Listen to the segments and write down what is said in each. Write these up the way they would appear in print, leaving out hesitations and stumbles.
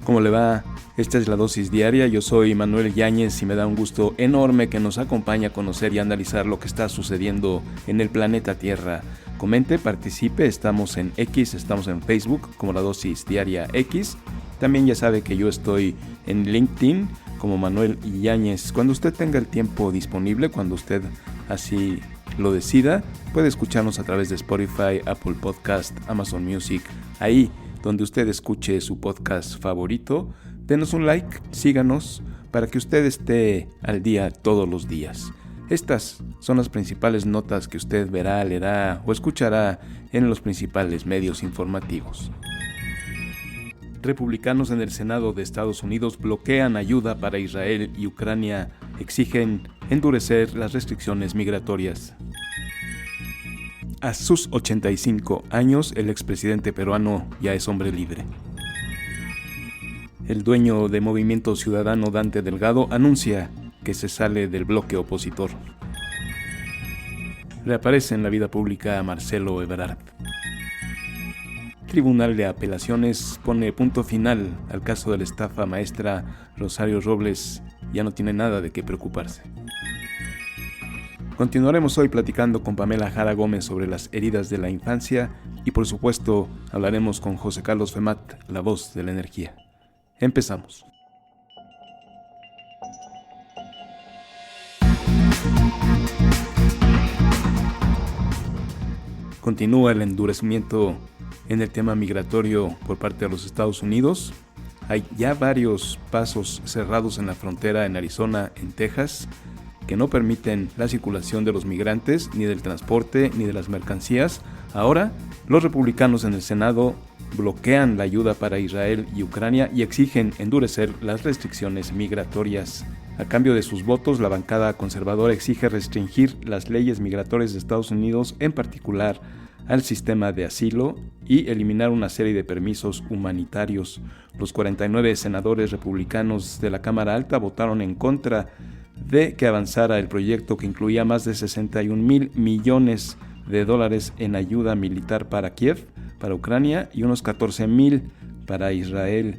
¿Cómo le va? Esta es la dosis diaria, yo soy Manuel Yáñez y me da un gusto enorme que nos acompañe a conocer y analizar lo que está sucediendo en el planeta Tierra. Comente, participe, estamos en X, estamos en Facebook como la dosis diaria X. También ya sabe que yo estoy en LinkedIn como Manuel Yáñez. Cuando usted tenga el tiempo disponible, cuando usted así lo decida, puede escucharnos a través de Spotify, Apple Podcast, Amazon Music, ahí donde usted escuche su podcast favorito. Denos un like, síganos para que usted esté al día todos los días. Estas son las principales notas que usted verá, leerá o escuchará en los principales medios informativos. Republicanos en el Senado de Estados Unidos bloquean ayuda para Israel y Ucrania, exigen endurecer las restricciones migratorias. A sus 85 años, el expresidente peruano ya es hombre libre. El dueño de Movimiento Ciudadano, Dante Delgado, anuncia que se sale del bloque opositor. Reaparece en la vida pública Marcelo Ebrard. Tribunal de Apelaciones pone punto final al caso de la estafa maestra Rosario Robles. Ya no tiene nada de qué preocuparse. Continuaremos hoy platicando con Pamela Jara Gómez sobre las heridas de la infancia y por supuesto hablaremos con José Carlos Femat, la voz de la energía. Empezamos. Continúa el endurecimiento en el tema migratorio por parte de los Estados Unidos. Hay ya varios pasos cerrados en la frontera en Arizona, en Texas, que no permiten la circulación de los migrantes, ni del transporte, ni de las mercancías. Ahora, los republicanos en el Senado bloquean la ayuda para Israel y Ucrania y exigen endurecer las restricciones migratorias. A cambio de sus votos, la bancada conservadora exige restringir las leyes migratorias de Estados Unidos, en particular al sistema de asilo, y eliminar una serie de permisos humanitarios. Los 49 senadores republicanos de la Cámara Alta votaron en contra de que avanzara el proyecto que incluía más de 61,000 millones de dólares en ayuda militar para Kiev, para Ucrania, y unos 14,000 para Israel.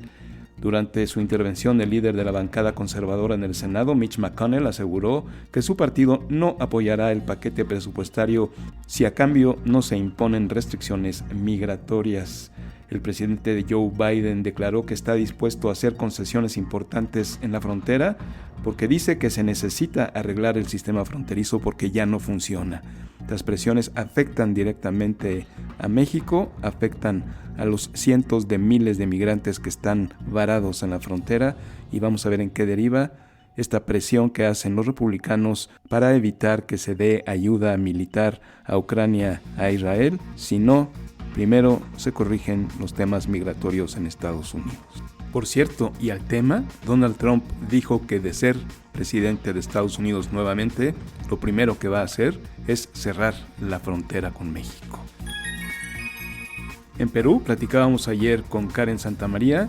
Durante su intervención, el líder de la bancada conservadora en el Senado, Mitch McConnell, aseguró que su partido no apoyará el paquete presupuestario si a cambio no se imponen restricciones migratorias. El presidente Joe Biden declaró que está dispuesto a hacer concesiones importantes en la frontera porque dice que se necesita arreglar el sistema fronterizo porque ya no funciona. Las presiones afectan directamente a México, afectan a los cientos de miles de migrantes que están varados en la frontera y vamos a ver en qué deriva esta presión que hacen los republicanos para evitar que se dé ayuda militar a Ucrania, a Israel, si no, primero se corrigen los temas migratorios en Estados Unidos. Por cierto, y al tema, Donald Trump dijo que de ser presidente de Estados Unidos nuevamente, lo primero que va a hacer es cerrar la frontera con México. En Perú, platicábamos ayer con Karen Santamaría,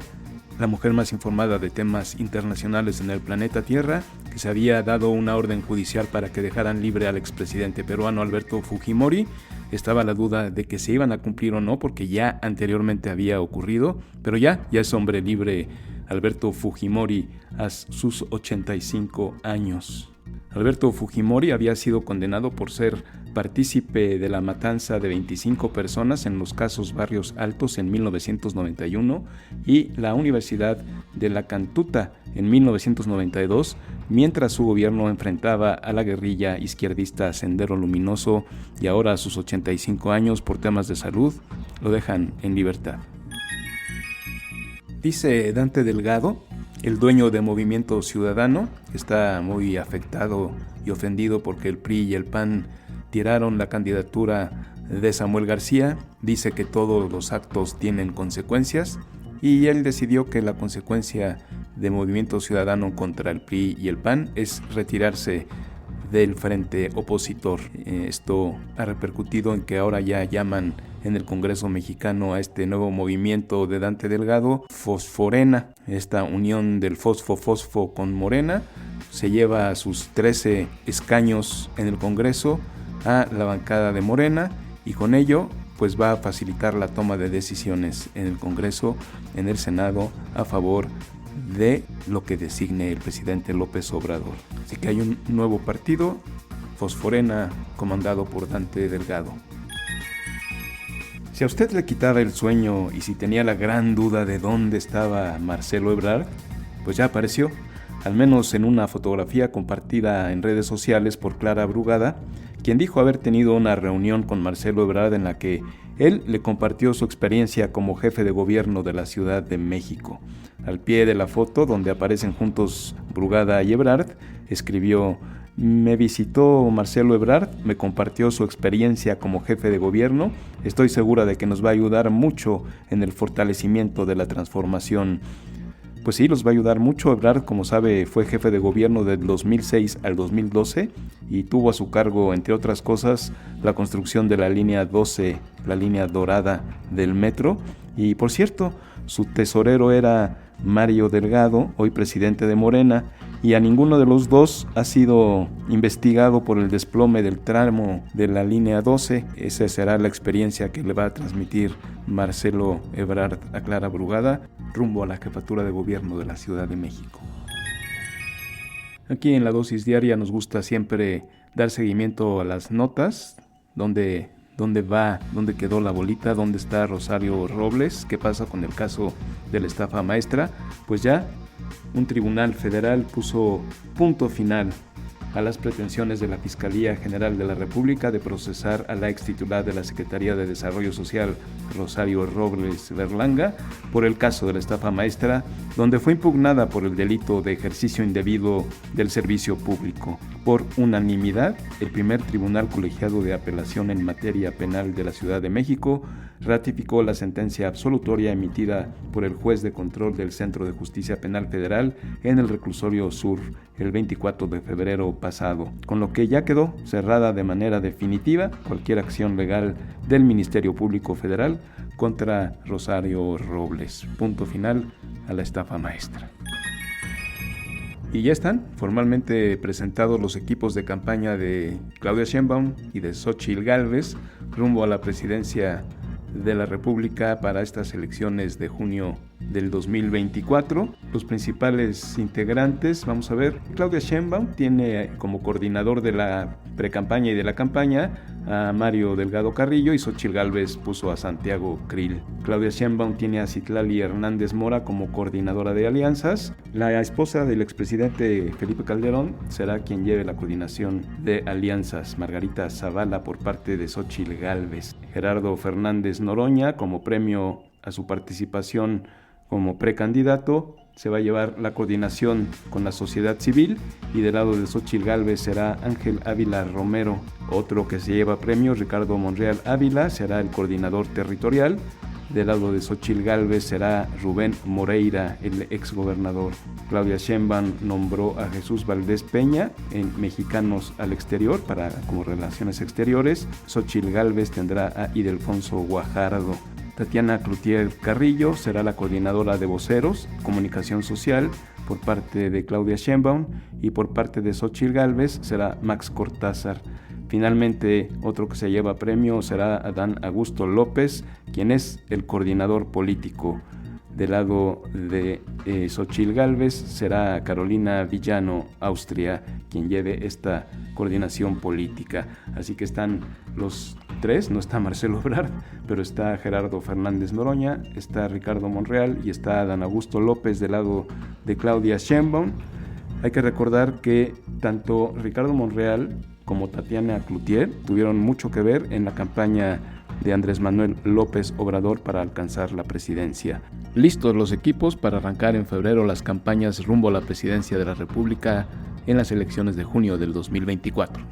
la mujer más informada de temas internacionales en el planeta Tierra, que se había dado una orden judicial para que dejaran libre al expresidente peruano Alberto Fujimori. Estaba la duda de que se iban a cumplir o no, porque ya anteriormente había ocurrido, pero ya es hombre libre Alberto Fujimori a sus 85 años. Alberto Fujimori había sido condenado por ser partícipe de la matanza de 25 personas en los casos Barrios Altos en 1991 y la Universidad de La Cantuta en 1992, mientras su gobierno enfrentaba a la guerrilla izquierdista Sendero Luminoso, y ahora a sus 85 años por temas de salud lo dejan en libertad. Dice Dante Delgado, el dueño de Movimiento Ciudadano, está muy afectado y ofendido porque el PRI y el PAN tiraron la candidatura de Samuel García. Dice que todos los actos tienen consecuencias y él decidió que la consecuencia de Movimiento Ciudadano contra el PRI y el PAN es retirarse del frente opositor. Esto ha repercutido en que ahora ya llaman en el Congreso mexicano a este nuevo movimiento de Dante Delgado Fosforena. Esta unión del fosfo con Morena se lleva a sus 13 escaños en el Congreso a la bancada de Morena, y con ello pues va a facilitar la toma de decisiones en el Congreso, en el Senado, a favor de lo que designe el presidente López Obrador. Así que hay un nuevo partido, Fosforena, comandado por Dante Delgado. Si a usted le quitaba el sueño y si tenía la gran duda de dónde estaba Marcelo Ebrard, pues ya apareció, al menos en una fotografía compartida en redes sociales por Clara Brugada, quien dijo haber tenido una reunión con Marcelo Ebrard en la que él le compartió su experiencia como jefe de gobierno de la Ciudad de México. Al pie de la foto, donde aparecen juntos Brugada y Ebrard, escribió: "Me visitó Marcelo Ebrard, me compartió su experiencia como jefe de gobierno. Estoy segura de que nos va a ayudar mucho en el fortalecimiento de la transformación". Pues sí, los va a ayudar mucho. Ebrard, como sabe, fue jefe de gobierno del 2006 al 2012 y tuvo a su cargo, entre otras cosas, la construcción de la línea 12, la línea dorada del metro. Y por cierto, su tesorero era Mario Delgado, hoy presidente de Morena, y a ninguno de los dos ha sido investigado por el desplome del tramo de la línea 12. Esa será la experiencia que le va a transmitir Marcelo Ebrard a Clara Brugada rumbo a la jefatura de gobierno de la Ciudad de México. Aquí en la dosis diaria nos gusta siempre dar seguimiento a las notas, dónde va, dónde quedó la bolita, dónde está Rosario Robles, qué pasa con el caso de la estafa maestra. Pues ya un tribunal federal puso punto final a las pretensiones de la Fiscalía General de la República de procesar a la ex titular de la Secretaría de Desarrollo Social, Rosario Robles Berlanga, por el caso de la estafa maestra, donde fue impugnada por el delito de ejercicio indebido del servicio público. Por unanimidad, el primer tribunal colegiado de apelación en materia penal de la Ciudad de México ratificó la sentencia absolutoria emitida por el juez de control del Centro de Justicia Penal Federal en el Reclusorio Sur el 24 de febrero pasado, con lo que ya quedó cerrada de manera definitiva cualquier acción legal del Ministerio Público Federal contra Rosario Robles. Punto final a la estafa maestra. Y ya están formalmente presentados los equipos de campaña de Claudia Sheinbaum y de Xóchitl Gálvez rumbo a la presidencia de la República para estas elecciones de junio del 2024. Los principales integrantes, vamos a ver, Claudia Sheinbaum tiene como coordinador de la precampaña y de la campaña a Mario Delgado Carrillo y Xóchitl Gálvez puso a Santiago Krill. Claudia Sheinbaum tiene a Citlali Hernández Mora como coordinadora de alianzas. La esposa del expresidente Felipe Calderón será quien lleve la coordinación de alianzas, Margarita Zavala por parte de Xóchitl Gálvez. Gerardo Fernández Noroña, como premio a su participación como precandidato, se va a llevar la coordinación con la sociedad civil, y del lado de Xóchitl Gálvez será Ángel Ávila Romero. Otro que se lleva premio, Ricardo Monreal Ávila, será el coordinador territorial. Del lado de Xóchitl Gálvez será Rubén Moreira, el exgobernador. Claudia Sheinbaum nombró a Jesús Valdés Peña en Mexicanos al Exterior como Relaciones Exteriores. Xóchitl Gálvez tendrá a Ildefonso Guajardo. Tatiana Cloutier Carrillo será la coordinadora de voceros, comunicación social, por parte de Claudia Sheinbaum, y por parte de Xóchitl Gálvez será Max Cortázar. Finalmente, otro que se lleva premio será Adán Augusto López, quien es el coordinador político. Del lado de Xóchitl Gálvez será Carolina Villano Austria quien lleve esta coordinación política. Así que están los tres, no está Marcelo Ebrard, pero está Gerardo Fernández Noroña, está Ricardo Monreal y está Adán Augusto López del lado de Claudia Sheinbaum. Hay que recordar que tanto Ricardo Monreal como Tatiana Cloutier tuvieron mucho que ver en la campaña de Andrés Manuel López Obrador para alcanzar la presidencia. Listos los equipos para arrancar en febrero las campañas rumbo a la presidencia de la República en las elecciones de junio del 2024.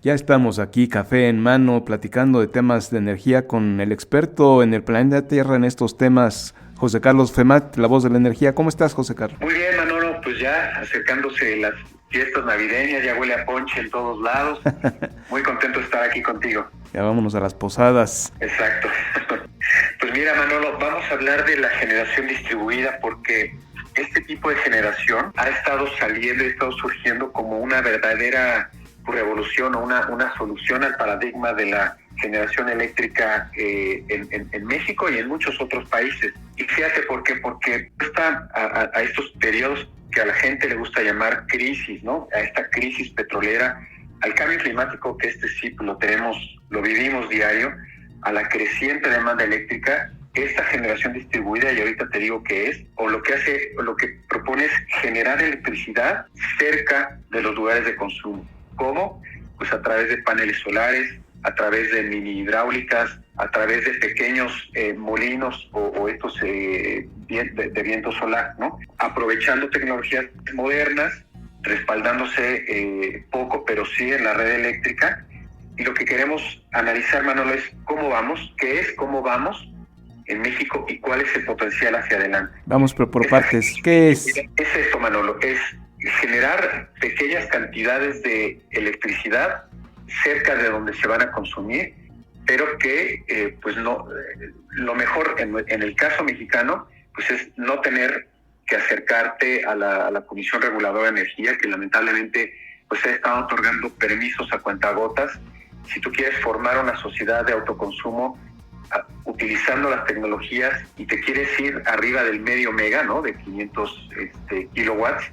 Ya estamos aquí, café en mano, platicando de temas de energía con el experto en el planeta Tierra en estos temas, José Carlos Femat, la voz de la energía. ¿Cómo estás, José Carlos? Muy bien, Manolo, pues ya acercándose las fiestas navideñas, ya huele a ponche en todos lados. Muy contento de estar aquí contigo. Ya vámonos a las posadas. Exacto. Pues mira, Manolo, vamos a hablar de la generación distribuida porque este tipo de generación ha estado saliendo y ha estado surgiendo como una verdadera revolución o una solución al paradigma de la generación eléctrica en México y en muchos otros países. Y fíjate por qué, porque está a estos periodos que a la gente le gusta llamar crisis, ¿no? A esta crisis petrolera, al cambio climático, que sí lo vivimos diario, a la creciente demanda eléctrica. Esta generación distribuida, y ahorita te digo qué es, o lo que propone es generar electricidad cerca de los lugares de consumo. ¿Cómo? Pues a través de paneles solares, a través de mini hidráulicas, a través de pequeños molinos o estos de viento solar, ¿no? Aprovechando tecnologías modernas, respaldándose poco, pero sí en la red eléctrica. Y lo que queremos analizar, Manolo, es cómo vamos, cómo vamos en México y cuál es el potencial hacia adelante. Vamos por partes. ¿Qué es? Es esto, Manolo, es generar pequeñas cantidades de electricidad cerca de donde se van a consumir, pero que lo mejor en el caso mexicano pues es no tener que acercarte a la Comisión Reguladora de Energía, que lamentablemente pues ha estado otorgando permisos a cuentagotas. Si tú quieres formar una sociedad de autoconsumo utilizando las tecnologías y te quieres ir arriba del medio mega, ¿no?, de 500 kilowatts,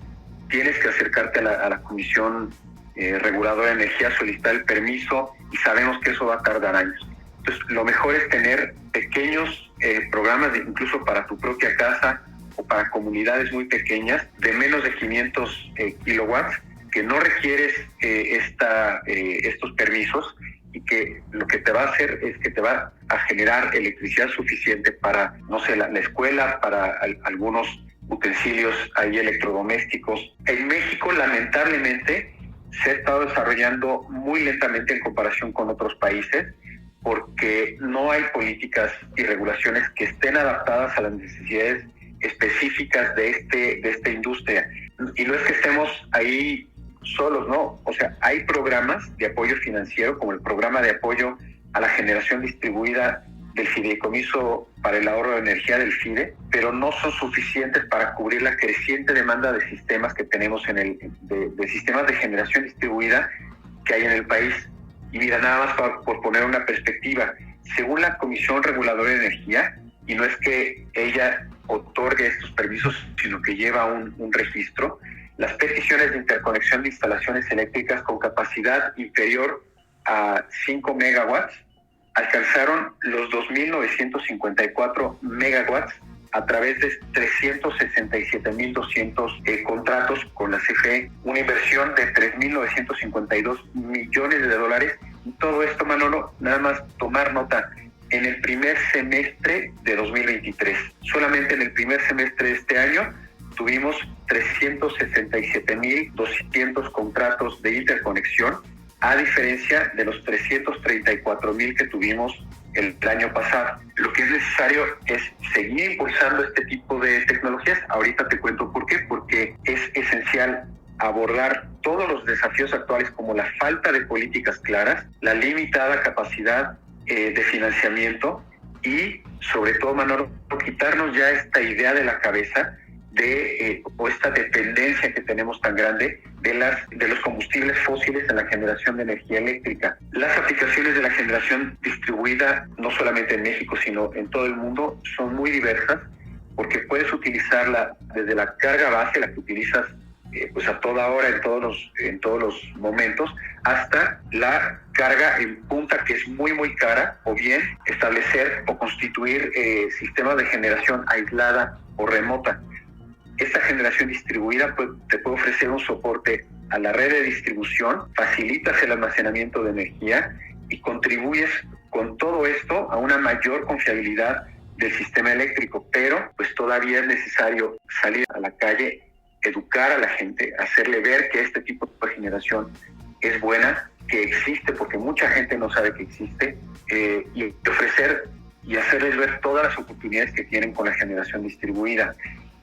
tienes que acercarte a la Comisión Reguladora de Energía, solicitar el permiso, y sabemos que eso va a tardar años. Entonces, lo mejor es tener pequeños programas, incluso para tu propia casa o para comunidades muy pequeñas, de menos de 500 kilowatts, que no requieres estos permisos, y que lo que te va a hacer es que te va a generar electricidad suficiente para, no sé, la escuela, para algunos utensilios ahí electrodomésticos. En México, lamentablemente, se ha estado desarrollando muy lentamente en comparación con otros países, porque no hay políticas y regulaciones que estén adaptadas a las necesidades específicas de esta industria. Y no es que estemos ahí solos, ¿no? O sea, hay programas de apoyo financiero, como el programa de apoyo a la generación distribuida del Fideicomiso para el Ahorro de Energía del FIDE, pero no son suficientes para cubrir la creciente demanda de sistemas que tenemos de sistemas de generación distribuida que hay en el país. Y mira, nada más por poner una perspectiva, según la Comisión Reguladora de Energía, y no es que ella otorgue estos permisos, sino que lleva un registro, las peticiones de interconexión de instalaciones eléctricas con capacidad inferior a 5 megawatts alcanzaron los 2.954 megawatts a través de 367.200 contratos con la CFE, una inversión de $3.952 millones. Y todo esto, Manolo, nada más tomar nota, en el primer semestre de 2023. Solamente en el primer semestre de este año tuvimos 367.200 contratos de interconexión, a diferencia de los 334.000 que tuvimos el año pasado. Lo que es necesario es seguir impulsando este tipo de tecnologías. Ahorita te cuento por qué, porque es esencial abordar todos los desafíos actuales, como la falta de políticas claras, la limitada capacidad de financiamiento y, sobre todo, Manolo, quitarnos ya esta idea de la cabeza o esta dependencia que tenemos tan grande de los combustibles fósiles en la generación de energía eléctrica. Las aplicaciones de la generación distribuida, no solamente en México, sino en todo el mundo, son muy diversas, porque puedes utilizarla desde la carga base, la que utilizas pues a toda hora, en todos los momentos, hasta la carga en punta, que es muy, muy cara, o bien establecer o constituir sistemas de generación aislada o remota. Esta generación distribuida te puede ofrecer un soporte a la red de distribución, facilitas el almacenamiento de energía y contribuyes con todo esto a una mayor confiabilidad del sistema eléctrico, pero pues todavía es necesario salir a la calle, educar a la gente, hacerle ver que este tipo de generación es buena, que existe, porque mucha gente no sabe que existe, y ofrecer y hacerles ver todas las oportunidades que tienen con la generación distribuida.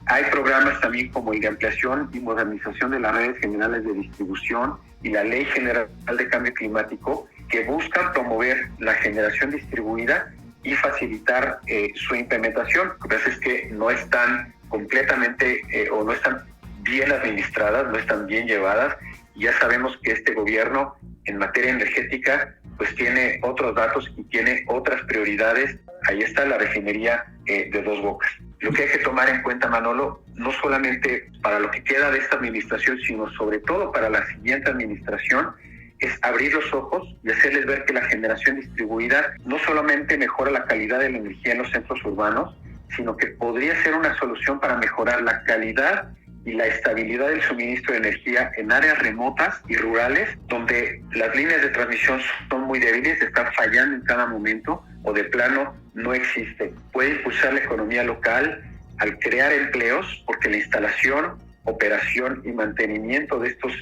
Hay programas también como el de ampliación y modernización de las redes generales de distribución y la Ley General de Cambio Climático, que buscan promover la generación distribuida y facilitar su implementación. Lo que pasa es que no están completamente o no están bien administradas, no están bien llevadas. Ya sabemos que este gobierno en materia energética pues tiene otros datos y tiene otras prioridades. Ahí está la refinería de Dos Bocas. Lo que hay que tomar en cuenta, Manolo, no solamente para lo que queda de esta administración, sino sobre todo para la siguiente administración, es abrir los ojos y hacerles ver que la generación distribuida no solamente mejora la calidad de la energía en los centros urbanos, sino que podría ser una solución para mejorar la calidad y la estabilidad del suministro de energía en áreas remotas y rurales, donde las líneas de transmisión son muy débiles, están fallando en cada momento o de plano no existen. Puede impulsar la economía local al crear empleos, porque la instalación, operación y mantenimiento de estos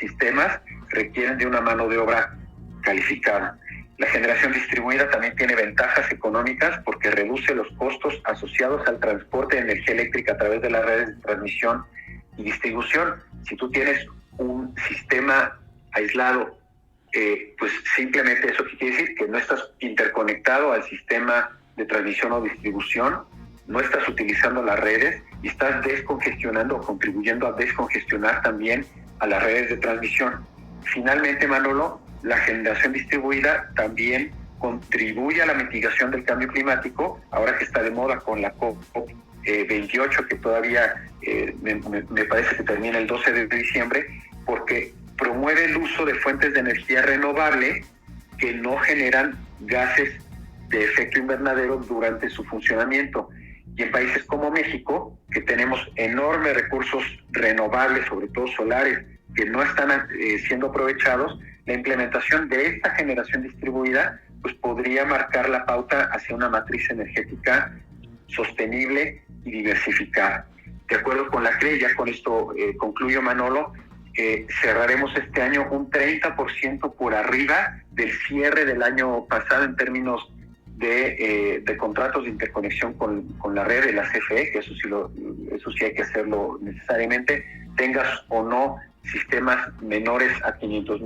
sistemas requieren de una mano de obra calificada. La generación distribuida también tiene ventajas económicas porque reduce los costos asociados al transporte de energía eléctrica a través de las redes de transmisión y distribución. Si tú tienes un sistema aislado, pues simplemente eso quiere decir que no estás interconectado al sistema de transmisión o distribución, no estás utilizando las redes y estás descongestionando o contribuyendo a descongestionar también a las redes de transmisión. Finalmente, Manolo, la generación distribuida también contribuye a la mitigación del cambio climático, ahora que está de moda con la COP28, que todavía me parece que termina el 12 de diciembre, porque promueve el uso de fuentes de energía renovable que no generan gases de efecto invernadero durante su funcionamiento. Y en países como México, que tenemos enormes recursos renovables, sobre todo solares, que no están siendo aprovechados, la implementación de esta generación distribuida pues podría marcar la pauta hacia una matriz energética sostenible y diversificada. De acuerdo con la CRE, ya con esto concluyo, Manolo, cerraremos este año un 30% por arriba del cierre del año pasado en términos de contratos de interconexión con la red de la CFE, que eso sí hay que hacerlo necesariamente, tengas o no sistemas menores a 500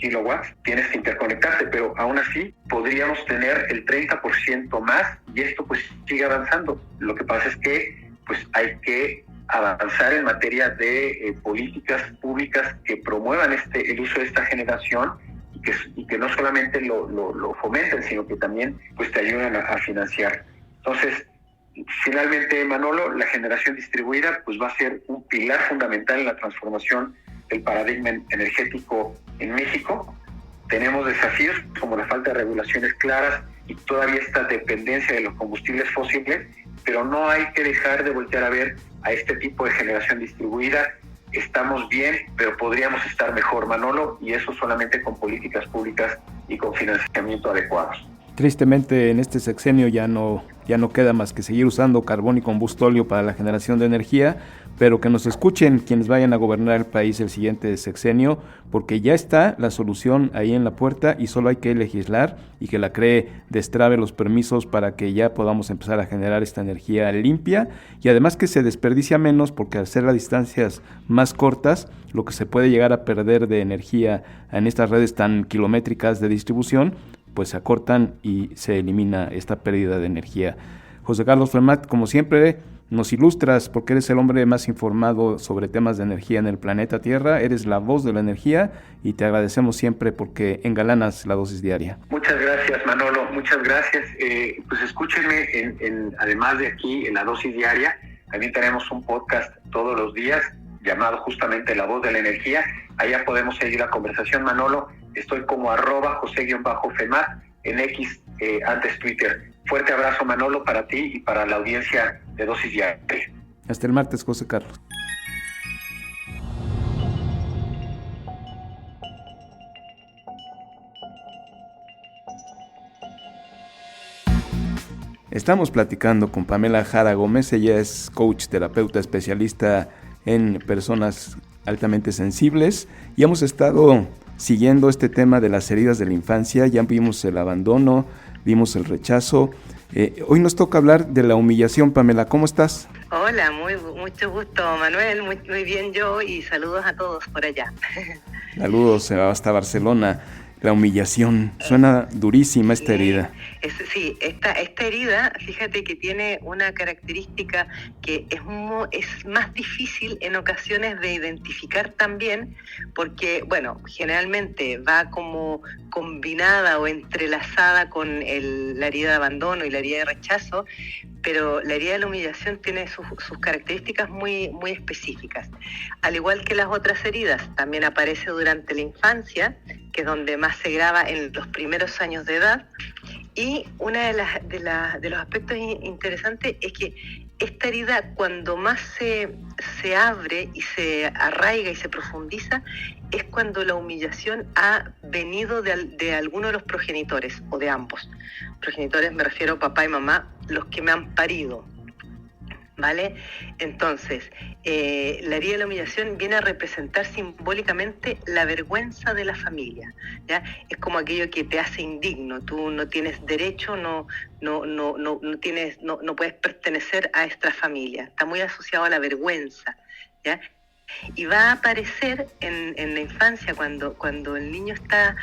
kilowatts, tienes que interconectarte, pero aún así podríamos tener el 30% más y esto pues sigue avanzando. Lo que pasa es que pues hay que avanzar en materia de políticas públicas que promuevan el uso de esta generación y que no solamente lo fomenten, sino que también pues te ayuden a financiar. Entonces, finalmente, Manolo, la generación distribuida pues va a ser un pilar fundamental en la transformación del paradigma energético en México. Tenemos desafíos como la falta de regulaciones claras y todavía esta dependencia de los combustibles fósiles, pero no hay que dejar de voltear a ver a este tipo de generación distribuida. Estamos bien, pero podríamos estar mejor, Manolo, y eso solamente con políticas públicas y con financiamiento adecuados. Tristemente, en este sexenio ya no queda más que seguir usando carbón y combustóleo para la generación de energía, pero que nos escuchen quienes vayan a gobernar el país el siguiente sexenio, porque ya está la solución ahí en la puerta y solo hay que legislar y que la CRE destrabe los permisos para que ya podamos empezar a generar esta energía limpia y además que se desperdicia menos, porque al ser las distancias más cortas, lo que se puede llegar a perder de energía en estas redes tan kilométricas de distribución, pues se acortan y se elimina esta pérdida de energía. José Carlos Femat, como siempre, nos ilustras porque eres el hombre más informado sobre temas de energía en el planeta Tierra, eres la voz de la energía y te agradecemos siempre porque engalanas la dosis diaria. Muchas gracias, Manolo, muchas gracias. Pues escúchenme, además de aquí en la dosis diaria, también tenemos un podcast todos los días llamado justamente La Voz de la Energía. Allá podemos seguir la conversación, Manolo. Estoy como @José-Femat en X, antes Twitter. Fuerte abrazo, Manolo, para ti y para la audiencia de Dosis Diaria. Hasta el martes, José Carlos. Estamos platicando con Pamela Jara Gómez. Ella es coach, terapeuta, especialista en personas altamente sensibles y hemos estado siguiendo este tema de las heridas de la infancia. Ya vimos el abandono, vimos el rechazo. Hoy nos toca hablar de la humillación. Pamela, ¿cómo estás? Hola, mucho gusto, Manuel, muy bien yo y saludos a todos por allá. Saludos hasta Barcelona. La humillación, suena durísima esta Sí, herida. sí, esta herida, fíjate que tiene una característica que es más difícil en ocasiones de identificar también, porque, bueno, generalmente va como combinada o entrelazada con la herida de abandono y la herida de rechazo, pero la herida de la humillación tiene sus características muy específicas. Al igual que las otras heridas, también aparece durante la infancia, que es donde más se graba en los primeros años de edad. Y uno de los aspectos interesantes es que esta herida, cuando más se abre y se arraiga y se profundiza, es cuando la humillación ha venido de alguno de los progenitores, o de ambos. Progenitores me refiero a papá y mamá, los que me han parido, ¿vale? Entonces, la herida de la humillación viene a representar simbólicamente la vergüenza de la familia, ¿ya? Es como aquello que te hace indigno, tú no tienes derecho, no puedes pertenecer a esta familia, está muy asociado a la vergüenza, ¿ya? Y va a aparecer en la infancia cuando el niño está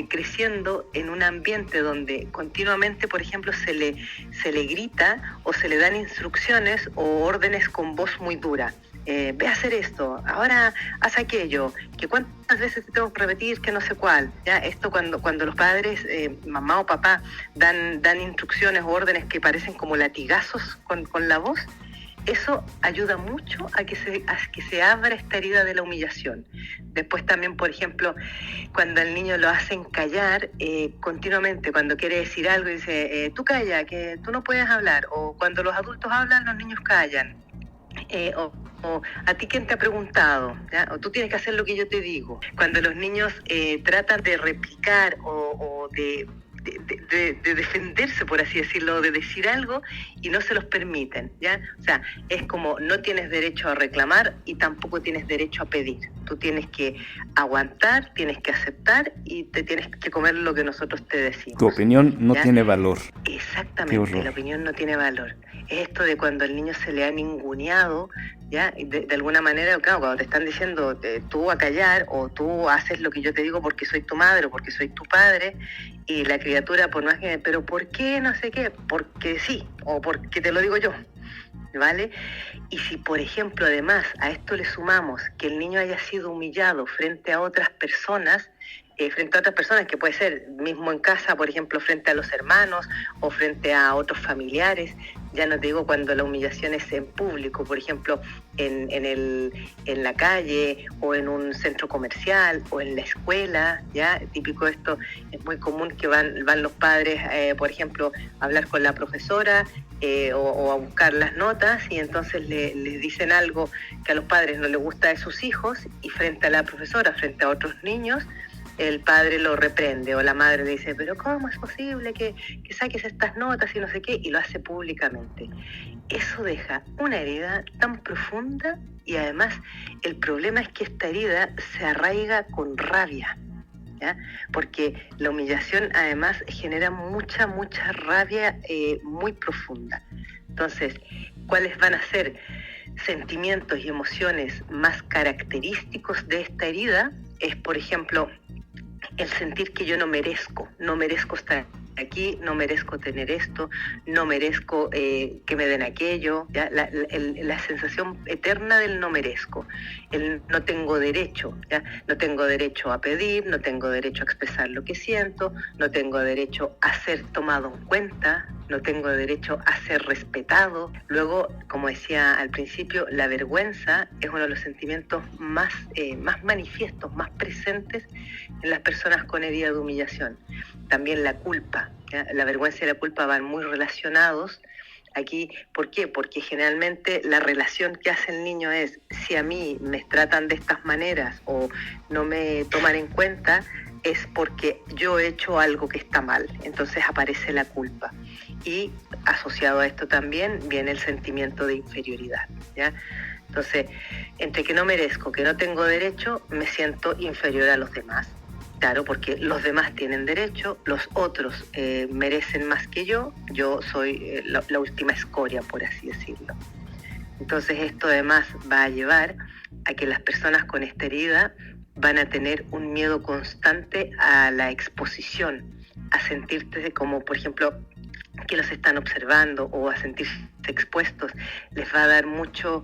creciendo en un ambiente donde continuamente, por ejemplo, se le grita o se le dan instrucciones o órdenes con voz muy dura. Ve a hacer esto, ahora haz aquello, que cuántas veces te tengo que repetir, que no sé cuál. ¿Ya? Esto cuando los padres, mamá o papá, dan instrucciones o órdenes que parecen como latigazos con la voz. Eso ayuda mucho a que se abra esta herida de la humillación. Después también, por ejemplo, cuando al niño lo hacen callar continuamente, cuando quiere decir algo y dice, tú calla, que tú no puedes hablar. O cuando los adultos hablan, los niños callan. O a ti quién te ha preguntado, ¿ya? O tú tienes que hacer lo que yo te digo. Cuando los niños tratan de replicar o de defenderse, por así decirlo, de decir algo y no se los permiten, ¿ya? O sea, es como no tienes derecho a reclamar y tampoco tienes derecho a pedir. Tú tienes que aguantar, tienes que aceptar y te tienes que comer lo que nosotros te decimos. Tu opinión no tiene valor. Exactamente, la opinión no tiene valor. Es esto de cuando el niño se le ha ninguneado, ¿ya? De alguna manera, claro, cuando te están diciendo tú a callar o tú haces lo que yo te digo porque soy tu madre o porque soy tu padre, y la criatura, por más que, pero ¿por qué no sé qué? Porque sí, o porque te lo digo yo, ¿vale? Y si, por ejemplo, además a esto le sumamos que el niño haya sido humillado frente a otras personas que puede ser mismo en casa, por ejemplo, frente a los hermanos o frente a otros familiares, ya no te digo cuando la humillación es en público, por ejemplo, en la calle o en un centro comercial o en la escuela, ya típico esto, es muy común que van los padres, por ejemplo, a hablar con la profesora o a buscar las notas y entonces le dicen algo que a los padres no les gusta de sus hijos y frente a la profesora, frente a otros niños, el padre lo reprende o la madre le dice, pero ¿cómo es posible que saques estas notas y no sé qué? Y lo hace públicamente. Eso deja una herida tan profunda y además el problema es que esta herida se arraiga con rabia, ¿ya? Porque la humillación además genera mucha rabia muy profunda. Entonces, ¿cuáles van a ser sentimientos y emociones más característicos de esta herida? Es, por ejemplo, el sentir que yo no merezco estar aquí, no merezco tener esto, no merezco que me den aquello, ¿ya? La sensación eterna del no merezco, el no tengo derecho, ¿ya? No tengo derecho a pedir, no tengo derecho a expresar lo que siento, no tengo derecho a ser tomado en cuenta, no tengo derecho a ser respetado. Luego, como decía al principio, la vergüenza es uno de los sentimientos más manifiestos, más presentes en las personas con herida de humillación. También la culpa, ¿ya? La vergüenza y la culpa van muy relacionados. Aquí, ¿por qué? Porque generalmente la relación que hace el niño es, si a mí me tratan de estas maneras o no me toman en cuenta, es porque yo he hecho algo que está mal. Entonces aparece la culpa. Y asociado a esto también viene el sentimiento de inferioridad, ¿ya? Entonces, entre que no merezco, que no tengo derecho, me siento inferior a los demás. Claro, porque los demás tienen derecho, los otros merecen más que yo soy la última escoria, por así decirlo. Entonces esto además va a llevar a que las personas con esta herida van a tener un miedo constante a la exposición, a sentirse como, por ejemplo, que los están observando o a sentirse expuestos. Les va a dar mucho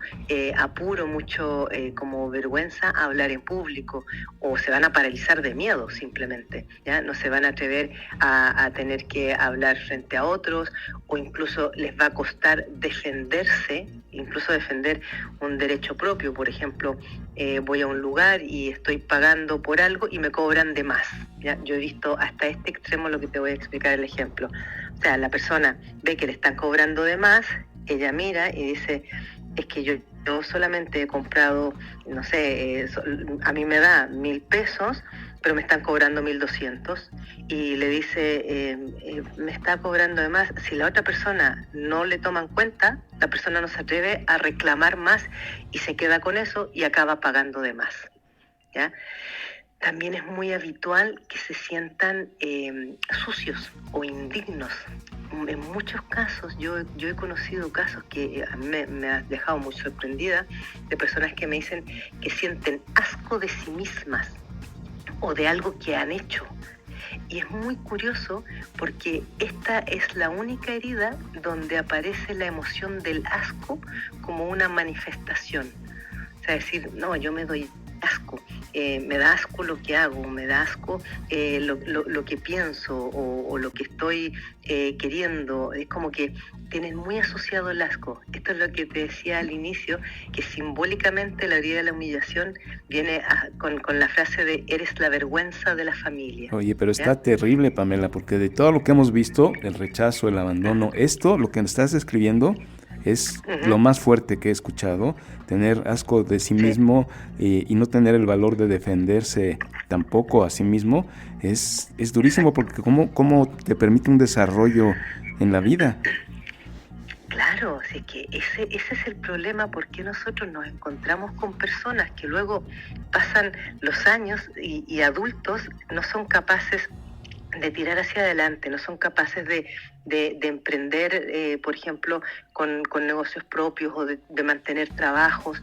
apuro, mucho como vergüenza a hablar en público, o se van a paralizar de miedo simplemente, ¿ya? No se van a atrever a tener que hablar frente a otros, o incluso les va a costar defenderse, incluso defender un derecho propio. Por ejemplo, voy a un lugar y estoy pagando por algo y me cobran de más, ¿ya? Yo he visto hasta este extremo lo que te voy a explicar el ejemplo. O sea, la persona ve que le están cobrando de más, ella mira y dice, es que yo solamente he comprado, no sé, a mí me da 1.000 pesos, pero me están cobrando 1.200, y le dice, me está cobrando de más. Si la otra persona no le toma en cuenta, la persona no se atreve a reclamar más y se queda con eso y acaba pagando de más, ¿ya? También es muy habitual que se sientan sucios o indignos. En muchos casos, yo he conocido casos que a mí me ha dejado muy sorprendida, de personas que me dicen que sienten asco de sí mismas o de algo que han hecho. Y es muy curioso porque esta es la única herida donde aparece la emoción del asco como una manifestación. O sea, decir, no, yo me doy asco, me da asco lo que hago, me da asco lo que pienso o lo que estoy queriendo. Es como que tienen muy asociado el asco. Esto es lo que te decía al inicio, que simbólicamente la herida de la humillación viene con la frase de eres la vergüenza de la familia. Oye, pero está terrible, Pamela, porque de todo lo que hemos visto, el rechazo, el abandono, esto, lo que estás describiendo, es lo más fuerte que he escuchado. Tener asco de sí mismo y no tener el valor de defenderse tampoco a sí mismo es durísimo, porque ¿cómo te permite un desarrollo en la vida? Claro, así que ese es el problema, porque nosotros nos encontramos con personas que luego pasan los años y adultos no son capaces de tirar hacia adelante, no son capaces de emprender, por ejemplo, con negocios propios o de mantener trabajos.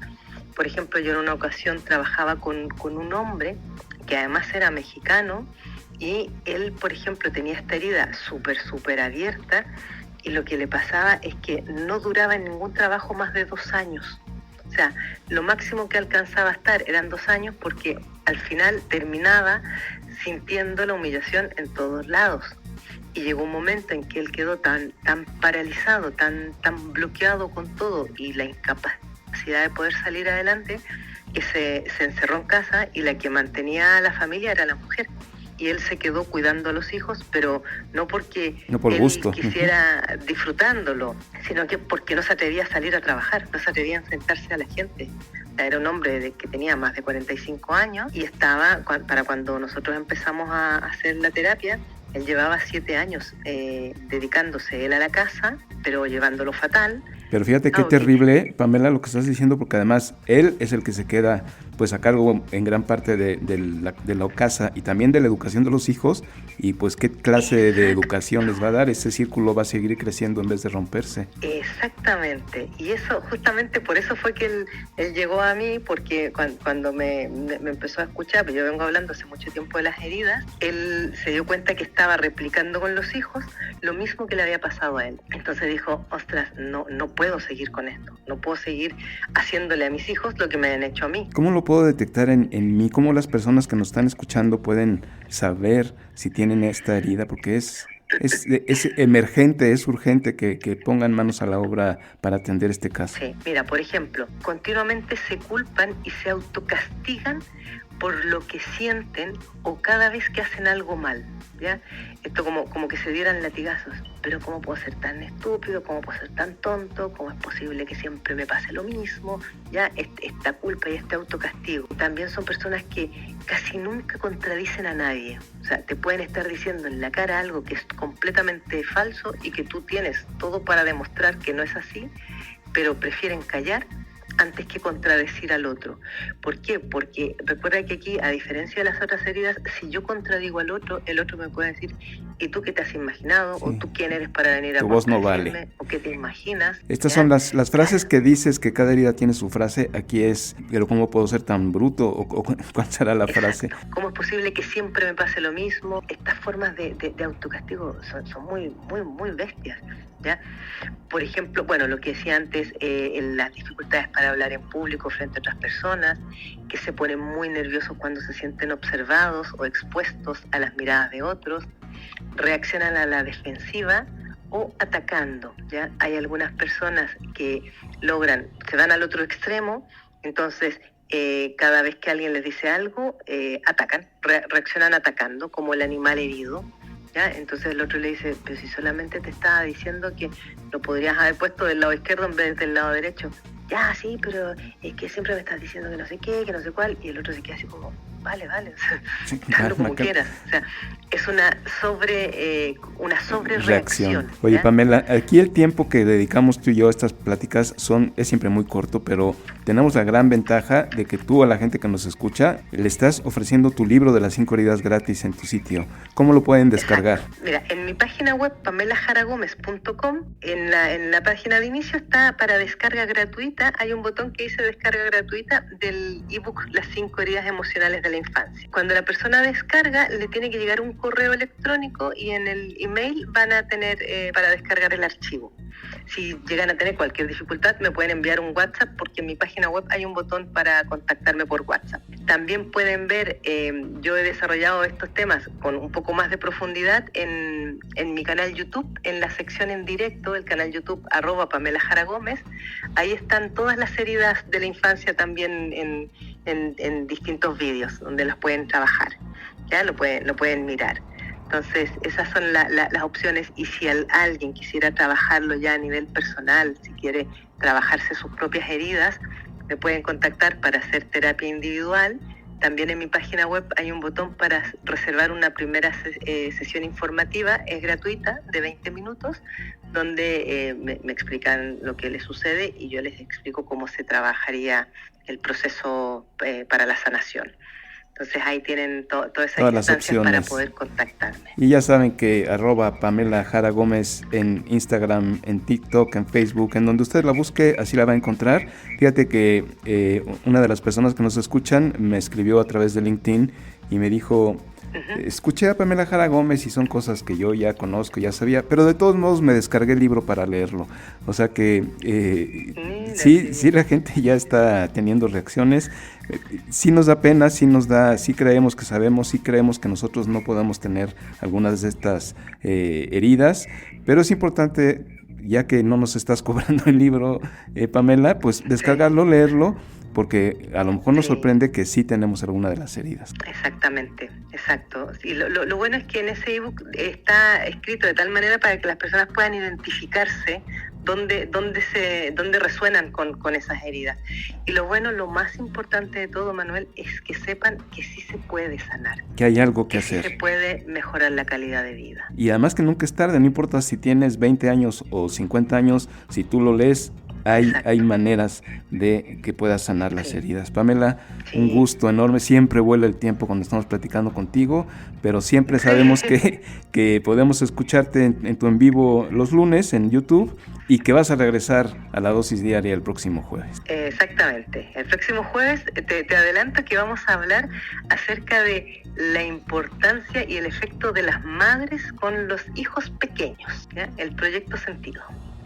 Por ejemplo, yo en una ocasión trabajaba con un hombre que además era mexicano, y él, por ejemplo, tenía esta herida súper abierta, y lo que le pasaba es que no duraba en ningún trabajo más de 2 años. O sea, lo máximo que alcanzaba a estar eran 2 años, porque al final terminaba sintiendo la humillación en todos lados. Y llegó un momento en que él quedó tan paralizado, tan bloqueado con todo, y la incapacidad de poder salir adelante, que se encerró en casa, y la que mantenía a la familia era la mujer. Y él se quedó cuidando a los hijos, pero no porque por él gusto quisiera disfrutándolo, sino que porque no se atrevía a salir a trabajar, no se atrevía a enfrentarse a la gente. Era un hombre que tenía más de 45 años y estaba, para cuando nosotros empezamos a hacer la terapia, él llevaba 7 años dedicándose él a la casa, pero llevándolo fatal. Pero fíjate qué terrible, Pamela, lo que estás diciendo, porque además él es el que se queda pues a cargo en gran parte de la casa y también de la educación de los hijos, y pues qué clase de educación les va a dar. Ese círculo va a seguir creciendo en vez de romperse. Exactamente, y eso, justamente por eso fue que él llegó a mí, porque cuando me empezó a escuchar, pues yo vengo hablando hace mucho tiempo de las heridas, él se dio cuenta que estaba replicando con los hijos lo mismo que le había pasado a él. Entonces dijo, ostras, no puedo seguir con esto, no puedo seguir haciéndole a mis hijos lo que me han hecho a mí. ¿Cómo lo puedo detectar en mí? ¿Cómo las personas que nos están escuchando pueden saber si tienen esta herida? Porque es emergente, es urgente que pongan manos a la obra para atender este caso. Sí, mira, por ejemplo, continuamente se culpan y se autocastigan por lo que sienten o cada vez que hacen algo mal, ¿ya? Esto como que se dieran latigazos. Pero ¿cómo puedo ser tan estúpido? ¿Cómo puedo ser tan tonto? ¿Cómo es posible que siempre me pase lo mismo? ¿Ya? Esta culpa y este autocastigo. También son personas que casi nunca contradicen a nadie. O sea, te pueden estar diciendo en la cara algo que es completamente falso y que tú tienes todo para demostrar que no es así, pero prefieren callar antes que contradecir al otro. ¿Por qué? Porque recuerda que aquí, a diferencia de las otras heridas, si yo contradigo al otro, el otro me puede decir, ¿Y tú qué te has imaginado? Sí. ¿O tú quién eres para venir a tu voz no vale? ¿O qué te imaginas? Estas son las frases que dices, que cada herida tiene su frase. Aquí es, pero ¿cómo puedo ser tan bruto? ¿O cuál será la frase? ¿Cómo es posible que siempre me pase lo mismo? Estas formas de autocastigo son muy, muy, muy bestias, ¿ya? Por ejemplo, bueno, lo que decía antes, las dificultades para hablar en público frente a otras personas, que se ponen muy nerviosos cuando se sienten observados o expuestos a las miradas de otros, reaccionan a la defensiva o atacando, ¿ya? Hay algunas personas que se van al otro extremo, entonces cada vez que alguien les dice algo, atacan, reaccionan atacando, como el animal herido, ¿ya? Entonces el otro le dice, pero si solamente te estaba diciendo que lo podrías haber puesto del lado izquierdo en vez del lado derecho. Ya, sí, pero es que siempre me estás diciendo que no sé qué, que no sé cuál, y el otro se queda así como, vale, o sea, sí, hazlo como quieras. O sea, es una sobre reacción. Oye, ¿ya? Pamela, aquí el tiempo que dedicamos tú y yo a estas pláticas es siempre muy corto, pero tenemos la gran ventaja de que tú a la gente que nos escucha le estás ofreciendo tu libro de las 5 heridas gratis en tu sitio. ¿Cómo lo pueden descargar? Exacto. Mira, en mi página web, pamelajaragomez.com, en la página de inicio está para descarga gratuita, hay un botón que dice descarga gratuita del ebook Las 5 heridas emocionales de la infancia. Cuando la persona descarga, le tiene que llegar un correo electrónico y en el email van a tener para descargar el archivo. Si llegan a tener cualquier dificultad, me pueden enviar un WhatsApp, porque en mi página web hay un botón para contactarme por WhatsApp. También pueden ver, yo he desarrollado estos temas con un poco más de profundidad en mi canal YouTube, en la sección en directo, el canal YouTube @PamelaJaraGómez. Ahí están todas las heridas de la infancia también en distintos vídeos donde las pueden trabajar, ya lo pueden mirar. Entonces, esas son las opciones, y si alguien quisiera trabajarlo ya a nivel personal, si quiere trabajarse sus propias heridas, me pueden contactar para hacer terapia individual. También en mi página web hay un botón para reservar una primera sesión informativa, es gratuita, de 20 minutos, donde me explican lo que les sucede y yo les explico cómo se trabajaría el proceso para la sanación. Entonces ahí tienen todas esas instancias para poder contactarme. Y ya saben que @PamelaJaraGómez en Instagram, en TikTok, en Facebook, en donde usted la busque, así la va a encontrar. Fíjate que una de las personas que nos escuchan me escribió a través de LinkedIn y me dijo, escuché a Pamela Jara Gómez y son cosas que yo ya conozco, ya sabía, pero de todos modos me descargué el libro para leerlo. O sea que sí, la gente ya está teniendo reacciones. Sí nos da pena, sí creemos que sabemos, sí creemos que nosotros no podemos tener algunas de estas heridas, pero es importante, ya que no nos estás cobrando el libro, Pamela, pues descargarlo, leerlo, porque a lo mejor nos sorprende que sí tenemos alguna de las heridas. Exactamente, exacto. Y lo bueno es que en ese ebook está escrito de tal manera para que las personas puedan identificarse dónde resuenan con esas heridas. Y lo más importante de todo, Manuel, es que sepan que sí se puede sanar. Que hay algo que hacer. Sí se puede mejorar la calidad de vida. Y además que nunca es tarde, no importa si tienes 20 años o 50 años, si tú lo lees, hay maneras de que puedas sanar las heridas. Pamela, un gusto enorme. Siempre vuela el tiempo cuando estamos platicando contigo, pero siempre sabemos que podemos escucharte en tu en vivo los lunes en YouTube y que vas a regresar a la dosis diaria el próximo jueves. Exactamente. El próximo jueves te adelanto que vamos a hablar acerca de la importancia y el efecto de las madres con los hijos pequeños, ¿ya? El proyecto Sentido.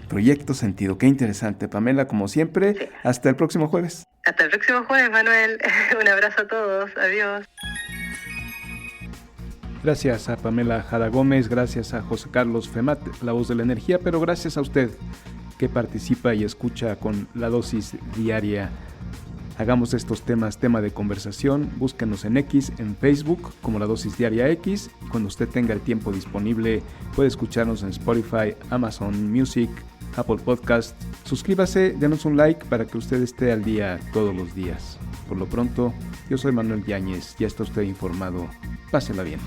Proyecto Sentido, qué interesante. Pamela, como siempre, hasta el próximo jueves. Hasta el próximo jueves, Manuel. Un abrazo a todos. Adiós. Gracias a Pamela Jara Gómez, gracias a José Carlos Femat, la voz de la energía, pero gracias a usted que participa y escucha con la dosis diaria. Hagamos estos temas tema de conversación. Búsquenos en X, en Facebook, como La Dosis Diaria X. Cuando usted tenga el tiempo disponible, puede escucharnos en Spotify, Amazon Music, Apple Podcast. Suscríbase, denos un like para que usted esté al día todos los días. Por lo pronto, yo soy Manuel Yáñez. Ya está usted informado. Pásela bien.